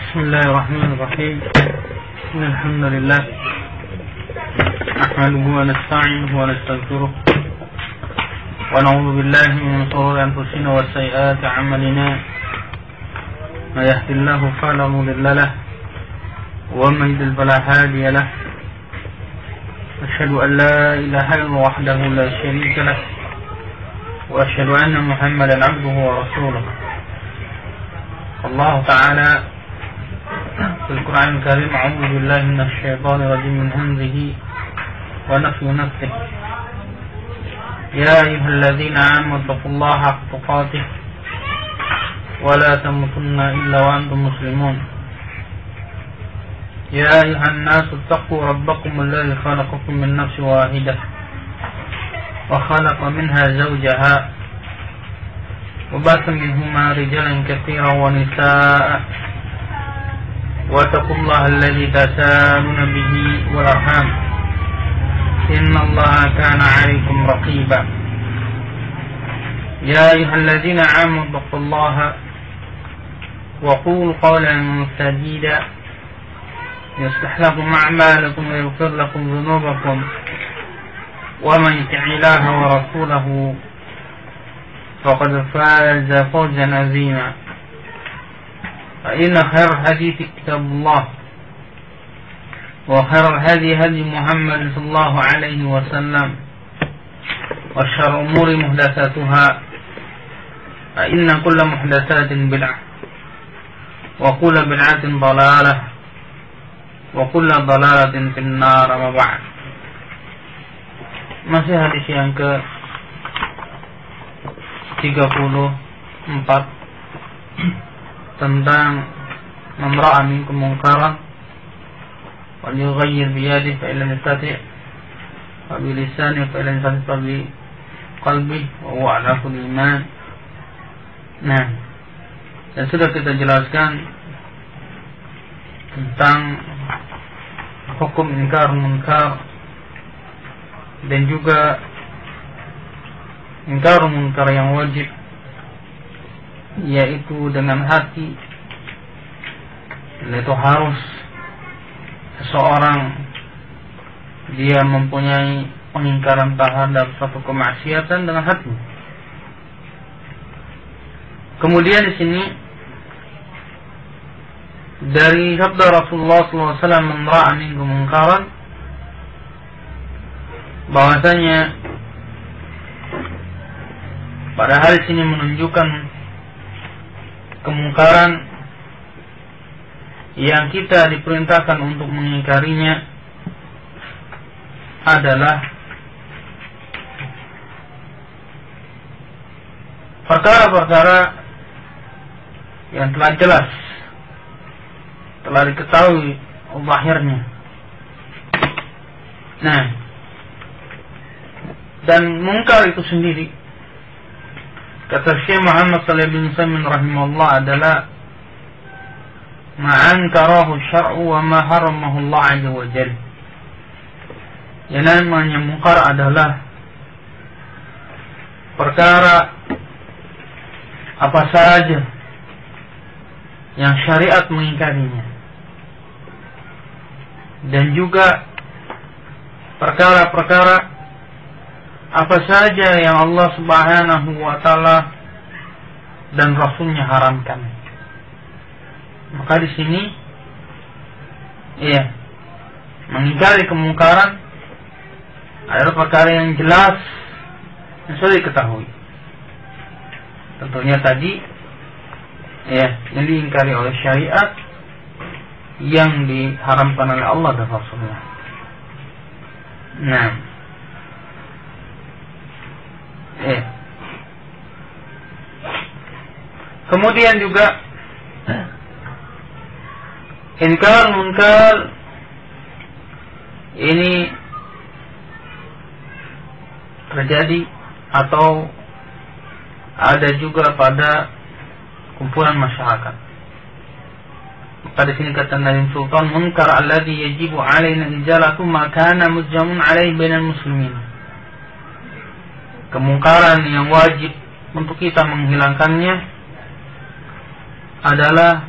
بسم الله الرحمن الرحيم إن الحمد لله نحمده ونستعينه ونستغفره ونعوذ بالله من شرور أنفسنا وسيئات أعمالنا ما يهد الله فلا مضل له ومن يضلل فلا هادي له أشهد أن لا إله إلا الله وحده لا شريك له وأشهد أن محمدا عبده ورسوله. الله تعالى في القرآن الكريم أعوذ بالله من الشيطان الرجيم من همزه ونفخه ونفثه يا أيها الذين آمنوا اتقوا الله حق تقاته ولا تموتن إلا وأنتم مسلمون يا أيها الناس اتقوا ربكم الذي خلقكم من نفس واحدة وخلق منها زوجها وبث منهما رجالا كثيرا ونساء واتقوا الله الذي تساءلون به والأرحام إن الله كان عليكم رقيبا يا أيها الذين آمنوا اتقوا الله وقولوا قولا سديدا يصلح لكم أعمالكم ويغفر لكم ذنوبكم ومن يطع الله ورسوله فقد فاز فوزا عظيما فإن خير الحديث كتاب الله وخير الهدي هدي محمد صلى الله عليه وسلم وشر الأمور محدثاتها فإن كل محدثات بدعة وكل بدعة ضلالة وكل ضلالة في النار. ما بعد. Masih hadis yang ke 34 tentang man ra'a minkum munkaran wal yughayyir bi yadihi fa illam yastati' fa bi lisanihi fa illam yastati' fa bi qalbihi wa huwa 'ala kulli iman. Nah, dan sudah kita jelaskan tentang hukum ingkar munkar dan juga ingkar munkar yang wajib, yaitu dengan hati. Itu harus seseorang dia mempunyai pengingkaran terhadap suatu kemaksiatan dengan hati. Kemudian di sini dari sabda Rasulullah SAW man ra'a minkum munkaran, bahwasanya pada hadis ini menunjukkan kemungkaran yang kita diperintahkan untuk mengingkarinya adalah perkara-perkara yang telah jelas, telah diketahui zahirnya. Nah, dan mungkar itu sendiri, kata Syekh Muhammad Shalih bin Utsaimin rahimahullah, adalah ma'ankarahu syar'u wa ma haramahu Allah azza wa jalla. Yang namanya mungkar adalah perkara apa saja yang syariat mengingkarinya, dan juga perkara-perkara apa saja yang Allah Subhanahu wa taala dan Rasulnya haramkan. Maka di sini mengingkari kemungkaran adalah perkara yang jelas yang sudah diketahui. Tentunya tadi yang diingkari oleh syariat, yang diharamkan oleh Allah dan Rasulnya. Nah, kemudian juga ingkar munkar ini terjadi atau ada juga pada kumpulan masyarakat. Maka di sini kata Nabi Sultan, munkar alladhi yajibu alaina izalatu ma kana mujjamun alaihi bainal muslimin. Kemungkaran yang wajib untuk kita menghilangkannya adalah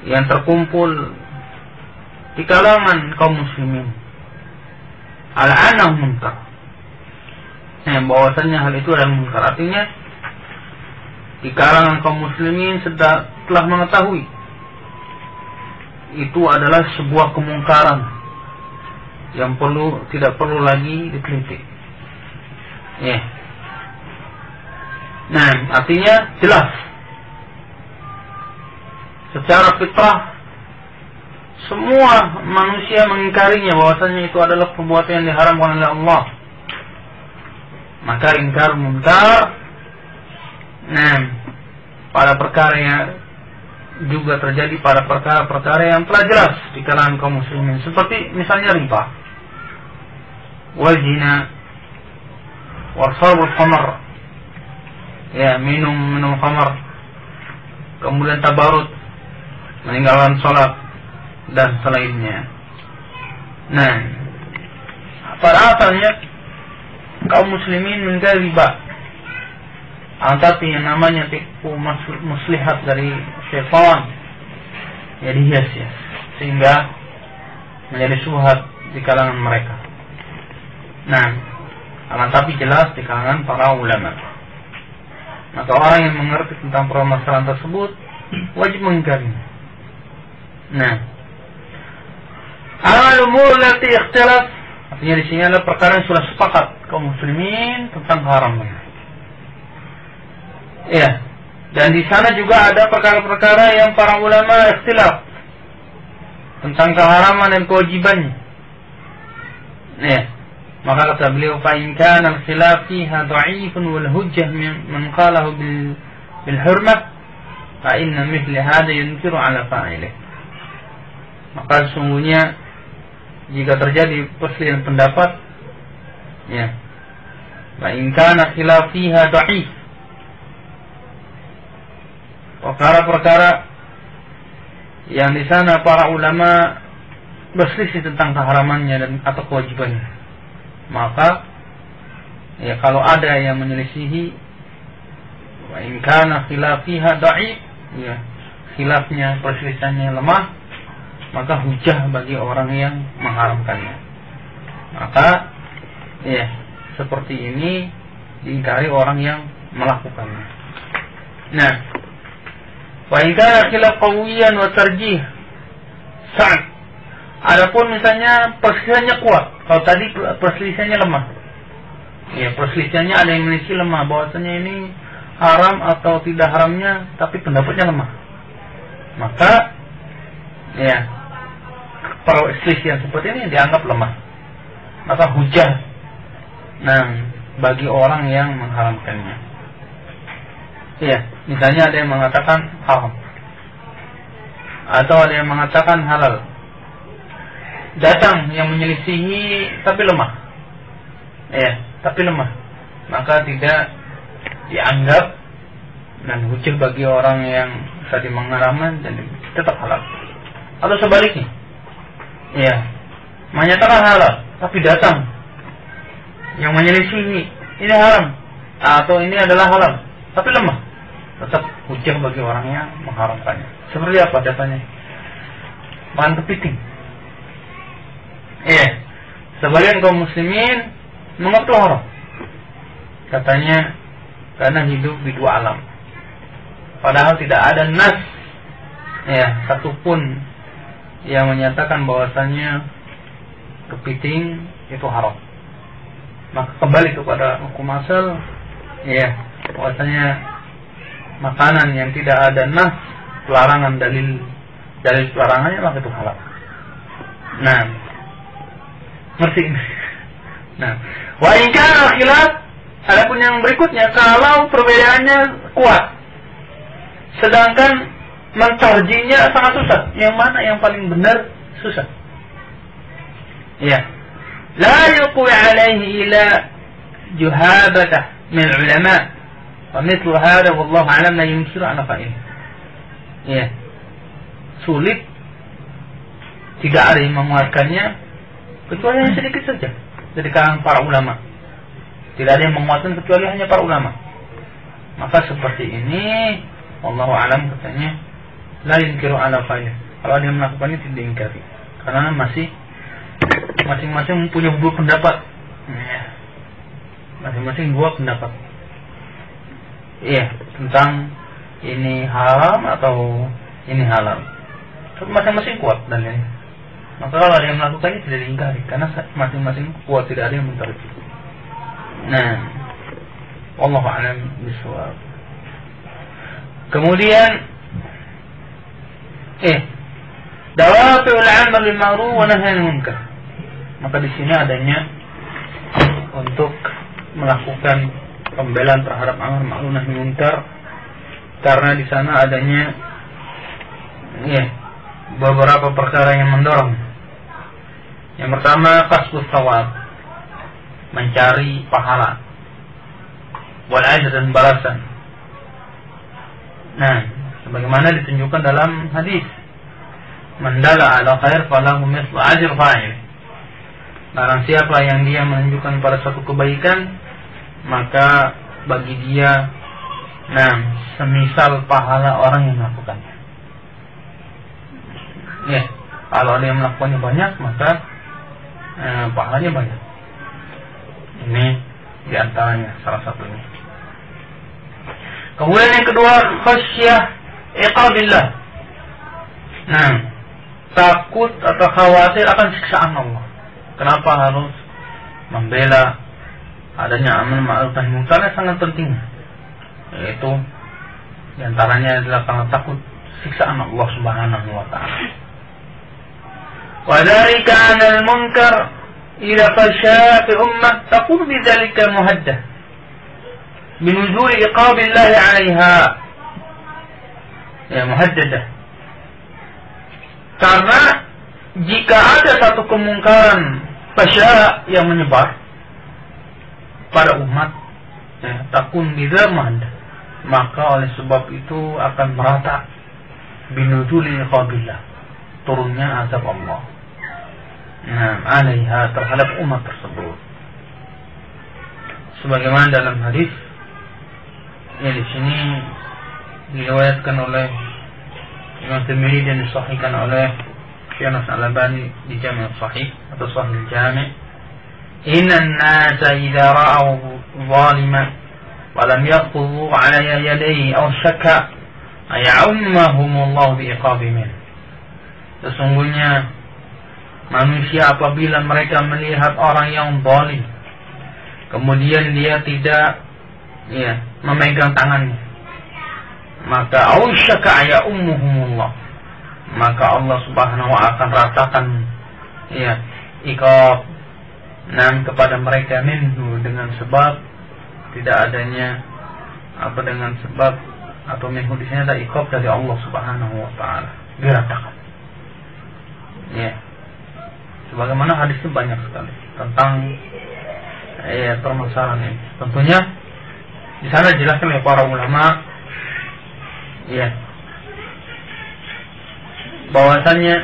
yang terkumpul di kalangan kaum muslimin al-anah munkar. Bahwasanya hal itu adalah munkar, artinya di kalangan kaum muslimin telah mengetahui itu adalah sebuah kemungkaran yang tidak perlu lagi diteliti. Nah, artinya jelas secara fitrah semua manusia mengingkarinya, bahwasanya itu adalah perbuatan yang diharamkan oleh Allah. Maka ingkar munkar, pada perkara yang juga terjadi pada perkara-perkara yang telah jelas di kalangan kaum muslimin, seperti misalnya riba, wal zina, wa syarbul khamr, minum khamr, kemudian tabarut, meninggalkan sholat dan selainnya. Pada asalnya kaum muslimin mengingkari riba, tapi yang namanya tipu muslihat dari syaitan dihias-hias sehingga menjadi syubhat di kalangan mereka. Tapi jelas di kalangan para ulama. Maka orang yang mengerti tentang permasalahan tersebut wajib mengingkarinya. Al-umur lati ikhtilaf, artinya di sini adalah perkara yang sudah sepakat kaum muslimin tentang keharamannya. Dan di sana juga ada perkara-perkara yang para ulama ikhtilaf tentang keharaman dan kewajibannya. Maka kata beliau, fa in kana al-khilaf fiha dha'ifun wal hujjah man qalahu bil hurmah fa inna mithla hadha yunkiru ala fa'ilih. Maka sesungguhnya jika terjadi perselisihan pendapat, fa in kana khilaf fiha dha'if, perkara-perkara yang di sana para ulama berselisih tentang keharamannya dan atau kewajibannya, maka kalau ada yang menyelisihi, wa in kana khilafiha dha'if, khilafnya, perselisihannya lemah, maka hujah bagi orang yang mengharamkannya. Maka seperti ini diingkari orang yang melakukannya. Wa in kana khilaf qawiyan wa tarjih sa'd. Adapun misalnya perselisihannya kuat, kalau tadi perselisihannya lemah. Perselisihannya ada yang menyelisih lemah, bahwasanya ini haram atau tidak haramnya, tapi pendapatnya lemah. Maka perselisihan seperti ini dianggap lemah. Maka hujah bagi orang yang mengharamkannya. Misalnya ada yang mengatakan haram atau ada yang mengatakan halal. Datang yang menyelisihi tapi lemah. Maka tidak dianggap dan hujah bagi orang yang tadi mengharamkan dan tetap halal. Atau sebaliknya, menyatakan halal tapi datang yang menyelisihi ini haram atau ini adalah halal tapi lemah, tetap hujah bagi orang yang mengharamkannya. Seperti apa datanya? Bahan kepiting. Sebagian kaum muslimin mengaku haram, katanya karena hidup di dua alam. Padahal tidak ada nas satupun yang menyatakan bahwasanya kepiting itu haram. Maka kembali kepada hukum asal, bahwasanya makanan yang tidak ada nas pelarangan, dalil pelarangannya, maka itu halal. Ngerti? Wa in kana khilaf, adapun yang berikutnya, kalau perbedaannya kuat, sedangkan mentarjinya sangat susah, yang mana yang paling benar susah. La yuqwi alaihi ila juhabatah min ulama. Wa mithlu hadha wallahu a'lam la yunkiru ala fa'il. Sulit, tidak ada yang menguatkannya kecuali hanya sedikit saja dari kalangan para ulama. Tidak ada yang menguatkan kecuali hanya para ulama. Maka seperti ini, wallahu a'lam, katanya la yunkiru ala fa'il. Kalau dia melakukannya tidak diingkari. Karena masing-masing punya dua pendapat. Masing-masing dua pendapat. Iya, tentang ini haram atau ini halal. Tapi masing-masing kuat dalilnya. Maka kalau ada yang melakukannya tidak diingkari karena masing-masing kuat, tidak ada yang mengingkari. Nah, wallahu a'lam bishawab. Kemudian dawafi'ul 'amal bil ma'ruf wa nahy 'anil munkar. Maka di sini adanya untuk melakukan pembelaan terhadap amar ma'ruf nahi munkar, karena di sana adanya beberapa perkara yang mendorong. Yang pertama, kasbus thawab, mencari pahala, wal ajr, dan balasan. Nah, sebagaimana ditunjukkan dalam hadis, man dalla ala khair falahu mithlu ajr fa'il. Barang siapa yang dia menunjukkan pada suatu kebaikan, maka bagi dia semisal pahala orang yang melakukannya. Kalau dia melakukannya banyak, maka pahalanya banyak. Ini diantaranya salah satunya. Kemudian yang kedua, khasyah iqabillah. Takut atau khawatir akan siksaan Allah. Kenapa harus membela adanya amal ma'ruf nahi munkar? Sangat penting. Yaitu diantaranya adalah karena takut siksaan Allah Subhanahu wa ta'ala. Wa dzalika 'anal munkar idza fasha fi ummah taqul bidzalika muhaddah binuzul iqabillah 'alaiha. Muhaddadah. Karena jika ada satu kemungkaran fasya yang menyebar pada umat, takun bidzamad, maka oleh sebab itu akan merata binuzuli iqabillah, turunnya azab Allah alaiha, terhadap umat tersebut. Sebagaimana dalam hadis di sini diriwayatkan oleh Imam Tirmidzi dan disahihkan oleh Syekh Al-Albani di Jami' Sahih atau Sahih Jami', innan nasa idza ra'aw zaliman wa lam yaqulu 'ala yadayhi aw shakka ay'ammahumullahu bi'iqabihi. Sesungguhnya manusia apabila mereka melihat orang yang zalim, kemudian dia tidak memegang tangannya, maka ausyaka ay'ammahumullah, maka Allah Subhanahu wa akan ratakan iqab kepada mereka minhu, dengan sebab tidak adanya dengan sebab atau minhu di sini ada iqab dari Allah Subhanahu wa taala, diratakan. Sebagaimana hadis itu banyak sekali tentang permasalahan ini. Tentunya di sana dijelaskan oleh para ulama bahwasannya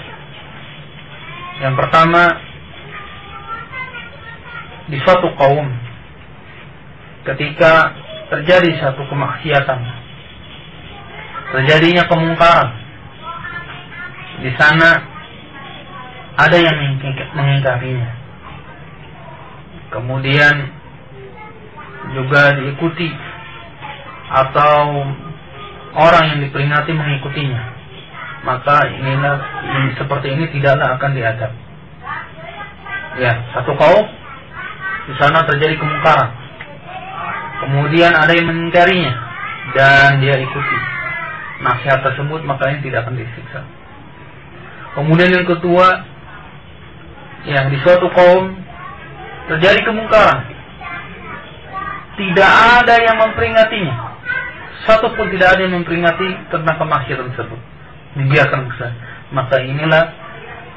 yang pertama, di suatu kaum ketika terjadi satu kemaksiatan, terjadinya kemungkaran, di sana ada yang mengingkarinya, kemudian juga diikuti atau orang yang diperingati mengikutinya, maka seperti ini tidaklah akan diadab. Satu kaum di sana terjadi kemungkaran, kemudian ada yang mengingkarinya dan dia ikuti nasihat tersebut, maka ini tidak akan disiksa. Kemudian yang kedua, di suatu kaum terjadi kemungkaran, tidak ada yang memperingatinya, satu pun tidak ada yang memperingati tentang kemaksiatan tersebut, dibiarkan saja, maka inilah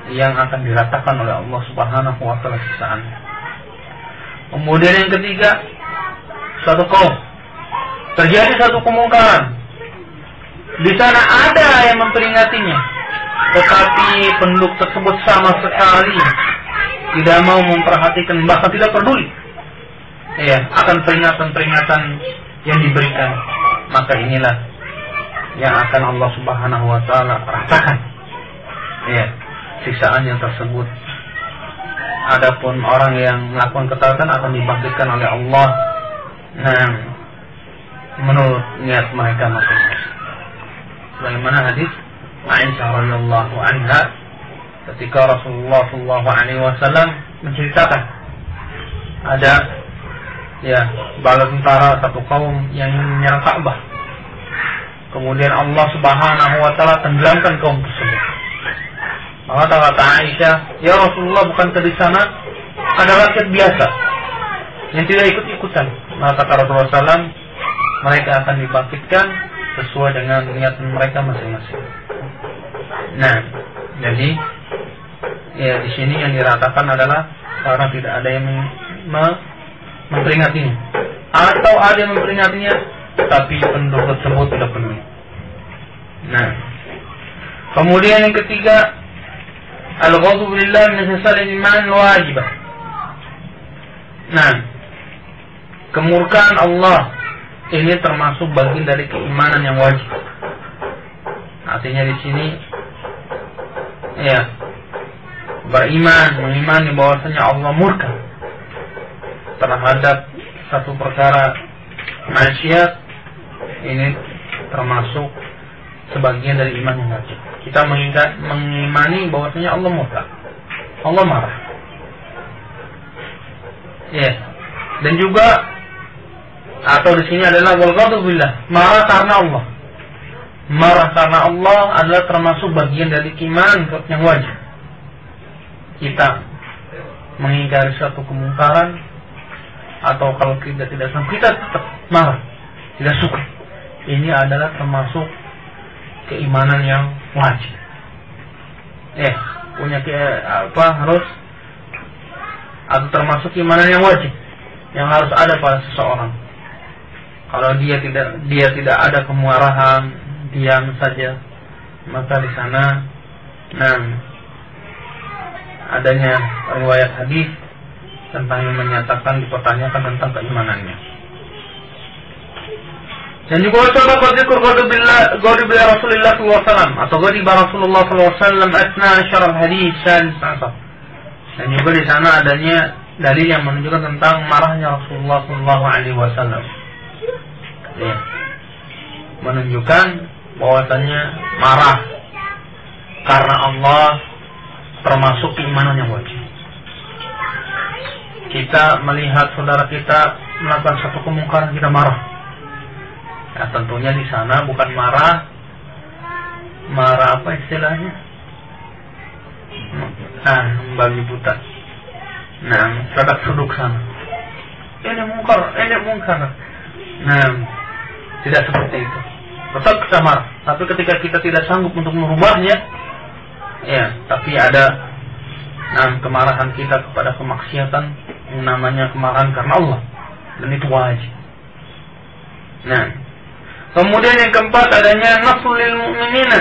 yang akan diratakan oleh Allah Subhanahu wa taala siksaannya. Kemudian yang ketiga, suatu kaum terjadi satu kemungkaran, di sana ada yang memperingatinya, tetapi penduduk tersebut sama sekali tidak mau memperhatikan, bahkan tidak peduli akan peringatan-peringatan yang diberikan, maka inilah yang akan Allah Subhanahu wa taala rasakan. Ya, siksaan yang tersebut. Adapun orang yang melakukan ketaatan akan dibangkitkan oleh Allah. Nah, menurut niat mereka masing-masing. Bagaimana hadis Aisyah radhiyallahu anha ketika Rasulullah sallallahu alaihi wasallam menceritakan ada bala tentara satu kaum yang ingin menyerang Ka'bah. Kemudian Allah Subhanahu wa taala tenggelamkan kaum tersebut. Maka kata Aisyah, "Ya Rasulullah, bukankah di sana ada rakyat biasa yang tidak ikut-ikutan?" Maka kata Rasulullah SAW, mereka akan dibangkitkan sesuai dengan niat mereka masing-masing. Nah, jadi di sini yang diratakan adalah karena tidak ada yang memperingatinya, atau ada yang memperingatinya, tapi penduduk tersebut tidak peduli. Nah, kemudian yang ketiga, al-ghadab lillah min sisal iman wajibah. Nah, kemurkaan Allah ini termasuk bagian dari keimanan yang wajib. Artinya di sini mengimani bahwasanya Allah murka terhadap satu perkara maksiat, ini termasuk sebagian dari iman yang wajib. Kita mengimani bahwasanya Allah murka, Allah marah. Dan juga atau di sini adalah wal-ghadab billah, marah karena Allah. Marah karena Allah adalah termasuk bagian dari iman yang wajib. Kita mengingkari suatu kemungkaran, atau kalau kita tidak senang, kita tetap marah, tidak suka. Ini adalah termasuk keimanan yang wajib. Harus atau termasuk keimanan yang wajib yang harus ada pada seseorang. Kalau dia tidak ada kemarahan, diam saja, maka di sana adanya riwayat hadis tentang yang menyatakan, dipertanyakan tentang keimanannya. Dan juga coba berdzikir ghadabillah Rasulullah SAW atau ghadib Rasulullah SAW asna syarah hadis salis. Dan juga di sana adanya dalil yang menunjukkan tentang marahnya Rasulullah SAW. Menunjukkan bahwasannya marah karena Allah termasuk keimanan yang wajib. Kita melihat saudara kita melakukan satu kemungkaran, kita marah. Ya, tentunya di sana bukan marah apa istilahnya? Babi buta. Sadak suduk sana. Ini mungkar. Tidak seperti itu. Tetap kita marah. Tapi ketika kita tidak sanggup untuk merubahnya, tapi ada kemarahan kita kepada kemaksiatan yang namanya kemarahan karena Allah, dan itu wajib. Kemudian yang keempat adanya nasrul lil mu'minina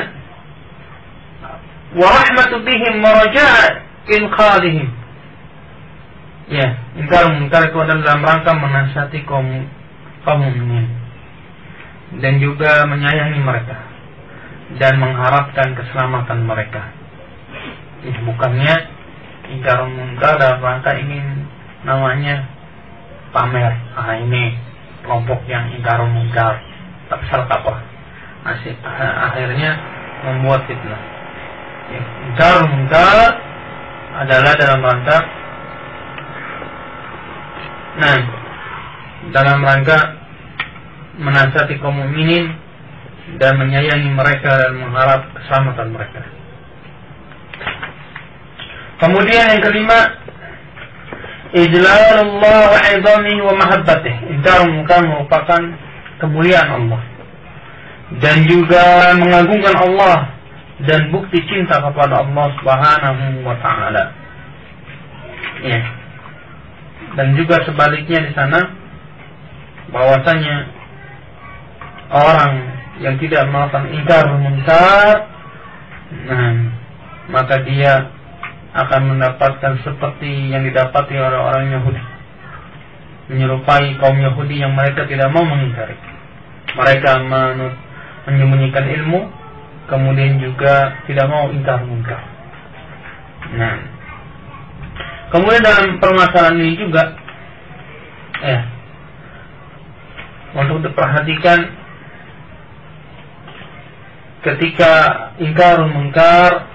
wa rahmatu bihim wa raja' inqadhihim. Ingkar itu adalah dalam rangka menasihati kaum mukminin dan juga menyayangi mereka dan mengharapkan keselamatan mereka. Bukannya ingkar mungkar dalam rangka ingin namanya pamer. Ini kelompok yang ingkar mungkar, tapi salah kaprah. Akhirnya membuat fitnah. Ingkar mungkar adalah dalam rangka menasihati kaum mukminin dan menyayangi mereka dan mengharap keselamatan mereka. Kemudian yang kelima, ijlalullah wa 'idhamihi wa mahabbatih. Ingkar mungkar merupakan kemuliaan Allah dan juga mengagungkan Allah dan bukti cinta kepada Allah Subhanahu wa taala. Dan juga sebaliknya di sana bahwasanya orang yang tidak melakukan ingkar mungkar, maka dia akan mendapatkan seperti yang didapati oleh orang Yahudi, menyerupai kaum Yahudi yang mereka tidak mau mengingkari. Mereka menyembunyikan ilmu, kemudian juga tidak mau ingkar munkar. Nah, kemudian dalam permasalahan ini juga untuk diperhatikan ketika ingkarul munkar,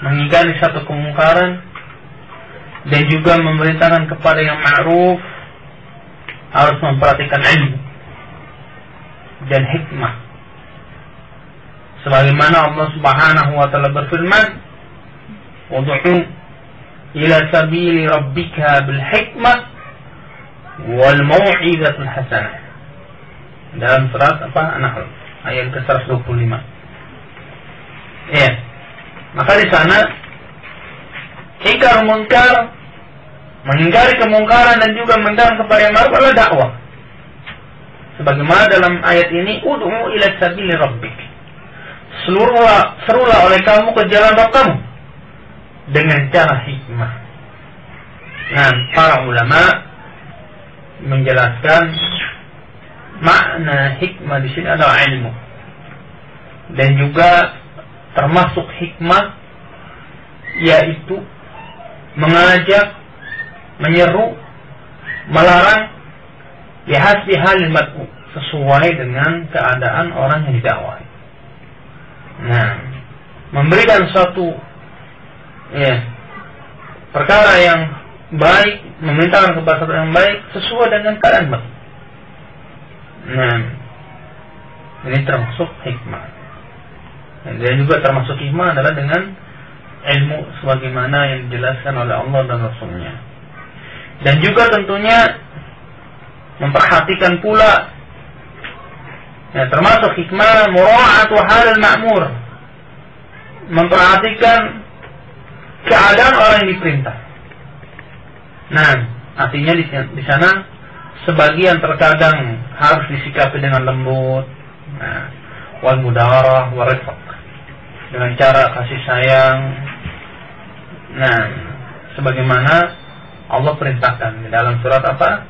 mengingkari satu kemungkaran, dan juga memerintahkan kepada yang ma'ruf, harus memperhatikan ilmu dan hikmah. Sebagaimana Allah Subhanahu wa taala berfirman, "Ud'u ila sabili rabbika bil hikmah wal mau'izatul hasanah." Dalam surat An-Nahl ayat ke-125. Maka di sana ingkar munkar, mengingkari kemungkaran dan juga meminta kepada yang ma'ruf adalah dakwah. Sebagaimana dalam ayat ini, ud'u ila sabili rabbik. Serulah oleh kamu ke jalan Rabb kamu dengan cara hikmah. Nah, para ulama menjelaskan makna hikmah di sini adalah ilmu. Dan juga termasuk hikmah yaitu mengajak, menyeru, melarang bihasbi halil mad'u, sesuai dengan keadaan orang yang didakwai. Nah, memberikan suatu perkara yang baik, memerintahkan kepada sesuatu yang baik sesuai dengan keadaan mad'u. Nah, ini termasuk hikmah. Dan juga termasuk hikmah adalah dengan ilmu sebagaimana yang dijelaskan oleh Allah dan Rasulnya. Dan juga tentunya memperhatikan pula termasuk hikmah mura'atu halal ma'mur, memperhatikan keadaan orang yang diperintah. Nah, artinya di sana sebagian terkadang harus disikapi dengan lembut, wal mudarah wal rifq, dengan cara kasih sayang. Nah, sebagaimana Allah perintahkan di dalam surat apa?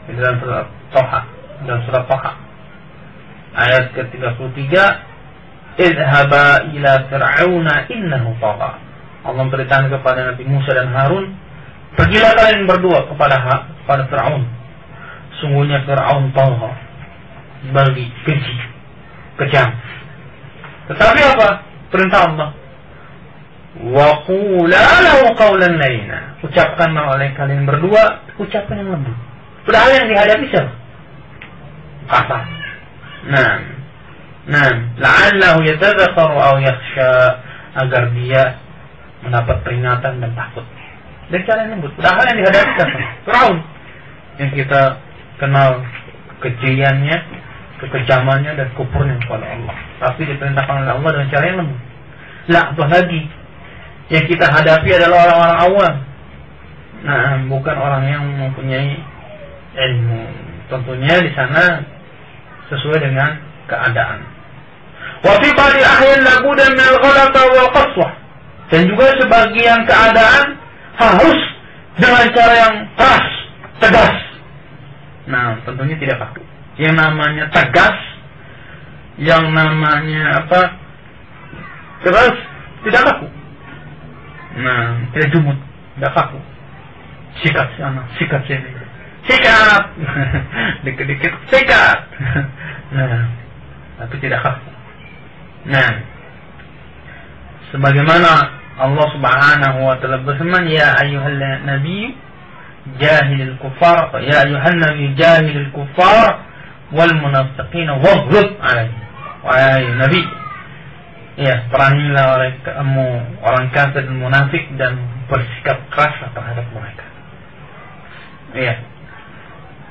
Di dalam surat Thaha, dalam surat Thaha ayat ke-33, idhaba ila fir'auna innahu tagha. Allah memberitakan kepada Nabi Musa dan Harun, pergilah kalian berdua kepada Fir'aun. Sungguhnya Fir'aun tagha, bagi keji, kejam. Tetapi apa? Perintah Allah. Wa qula lahu qawlan layyina. Ucapkanlah oleh kalian berdua ucapan yang lembut. Padahal yang dihadapi siapa? Kasar. Nah, la'allahu yatadhakkaru aw yakhsha, agar dia mendapat peringatan dan takut. Dan cara yang lembut. Padahal yang dihadapi siapa? Fir'aun, yang kita kenal kekejiannya, kekejamannya dan kufurnya kepada Allah. Tapi diperintahkan oleh Allah dengan cara yang lembut. Apalagi yang kita hadapi adalah orang-orang awam. Nah, bukan orang yang mempunyai ilmu. Tentunya di sana sesuai dengan keadaan. Wa fi ba'di ahyan labudan min al-ghalata wal qaswah. Dan juga sebagian keadaan harus dengan cara yang keras, tegas. Nah, tentunya tidak kaku. Yang namanya tegas, yang namanya apa? Keras, tidak kaku. Nah, tidak jumut, tidak kaku. Sikat sana, sikat sini. Sikat. Dikit-dikit sikat. Nah, tapi tidak kaku. Nah, sebagaimana Allah Subhanahu wa taala berfirman, ya ayyuhal nabiy jahilil kuffar, ya ayyuhan nabiy jahilil kuffar wal munafiqina waghlub alaihim. Wahai Nabi, perangilah oleh kamu orang kafir dan munafik dan bersikap keras terhadap mereka.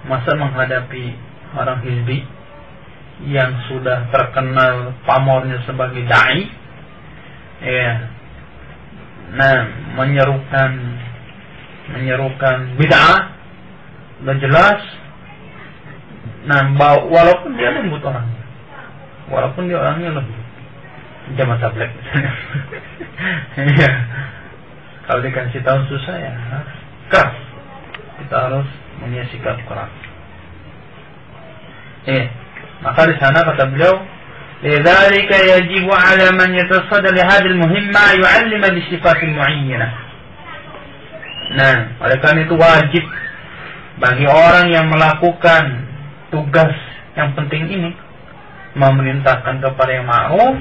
Masa menghadapi orang hizbi yang sudah terkenal pamornya sebagai dai, menyerukan bid'ah dan jelas. Walaupun dia lembut orangnya, walaupun dia orangnya lembut, jamaah tablet. Kalau dikasih tahu susah ya keras. Kita harus punya sikap keras. Maka di sana kata beliau, "Lidzalika yajibu 'ala man yatasadda li hadhihi al-muhimma yu'allima bi sifatin mu'ayyanah." Nah, oleh karena itu wajib bagi orang yang melakukan tugas yang penting ini, memerintahkan kepada yang ma'ruf,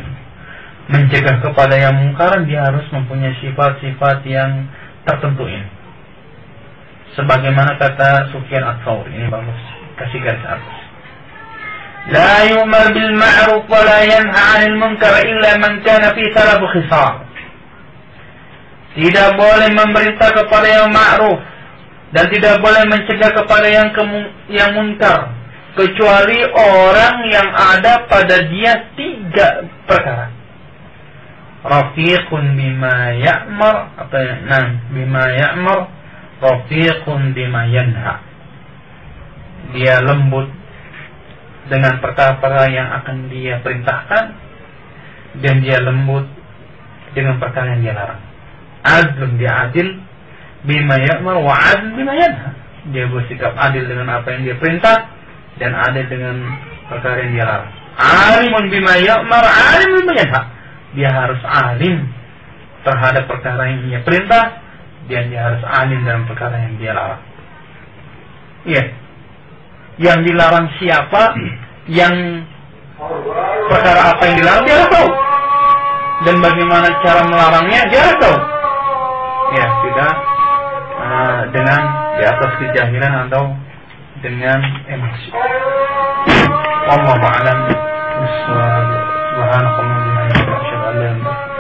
mencegah kepada yang mungkar, dia harus mempunyai sifat-sifat yang tertentu ini. Sebagaimana kata Sufyan Ats-Tsauri, ini bagus, kasih garis atas. La yu'mar bil ma'ruf wa la yanha 'anil munkar illa man kana fi thalath khisal. Tidak boleh memerintah kepada yang ma'ruf dan tidak boleh mencegah kepada yang munkar kecuali orang yang ada pada dia 3 perkara. Rafiqun bima ya'mar bima ya'mar, rafiqun bima yanha. Dia lembut dengan perkara-perkara yang akan dia perintahkan, dan dia lembut dengan perkara yang dia larang. Adlun, dia adil, bima ya'mar wa adl bima yanha. Dia bersikap adil dengan apa yang dia perintah dan adil dengan perkara yang dia larang. Alimun bima ya'mar, alim bima yanha. Dia harus alim terhadap perkara yang dia perintah, dan dia harus alim dalam perkara yang dia larang. Iya. Yang dilarang siapa, yang perkara apa yang dilarang dia harus tahu, dan bagaimana cara melarangnya dia harus tahu. Ya, tidak dengan di atas kejahilan atau dengan emosi. Wallahu a'lam. Subhanakallahumma wa bihamdika asyhadu an la ilaha illa anta